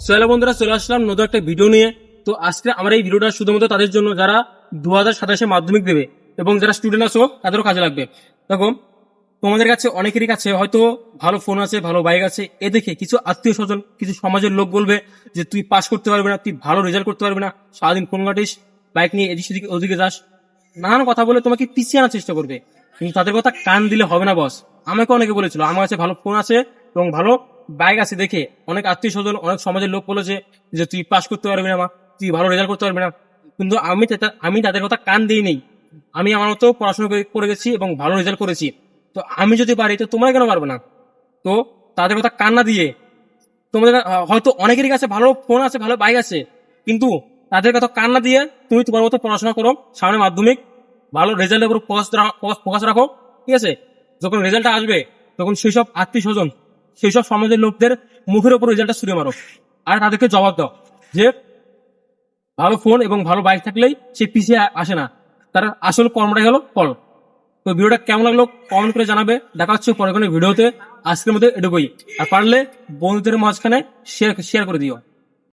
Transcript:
Hello বন্ধুরা, চলে আসলাম নতুন একটা ভিডিও নিয়ে। তো আজকে আমার এই ভিডিওটা শুধুমাত্র তাদের জন্য যারা 2027 মাধ্যমিক দেবে এবং যারা স্টুডেন্ট আছো তাদেরও কাজে লাগবে। দেখো, তোমাদের কাছে অনেকেরই কাছে হয়তো ভালো ফোন আছে, ভালো বাইক আছে, এ দেখে কিছু আত্মীয় স্বজন, কিছু সমাজের লোক বলবে যে তুই পাস করতে পারবি না, তুই ভালো রেজাল্ট করতে পারবি না, সারাদিন ফোন ঘাটিস, বাইক নিয়ে এদিক সেদিকে ওদিকে যাস, নানান কথা বলে তোমাকে পিছিয়ে আনার চেষ্টা করবে। কিন্তু তাদের কথা কান দিলে হবে না বস। আমাকে অনেকে বলেছিল আমার কাছে ভালো ফোন আছে এবং ভালো বাইক আছে দেখে অনেক আত্মীয় স্বজন, অনেক সমাজের লোক বলেছে যে তুই পাস করতে পারবি না, তুই ভালো রেজাল্ট করতে পারবি না। কিন্তু আমি তাদের কথা কান দিই নেই। আমি আমার মতো পড়াশোনা করে গেছি এবং ভালো রেজাল্ট করেছি। তো আমি যদি পারি তো তোমরা কেন পারবে না? তো তাদের কথা কান না দিয়ে, তোমাদের হয়তো অনেকেরই কাছে ভালো ফোন আছে, ভালো বাইক আছে, কিন্তু তাদের কথা কান না দিয়ে তুমি তোমার মতো পড়াশোনা করো। সামনে মাধ্যমিক, ভালো রেজাল্টের উপর ফোকাস রাখো, ঠিক আছে? যখন রেজাল্টটা আসবে তখন সেই সব আত্মীয় স্বজন, সেই সব সমাজের লোকদের মুখের উপর রেজাল্টটা ছুড়ে মারো, আর তাদেরকে জবাব দাও যে ভালো ফোন এবং ভালো বাইক থাকলেই সে পিছিয়ে আসে না, তার আসল কর্মটাই হলো ফল। তো ভিডিওটা কেমন লাগলো কমেন্ট করে জানাবে। দেখা হচ্ছে পরে কোনো ভিডিওতে। আজকের মধ্যে এটুকুই। আর পারলে বন্ধুদের মাঝখানে শেয়ার করে দিও।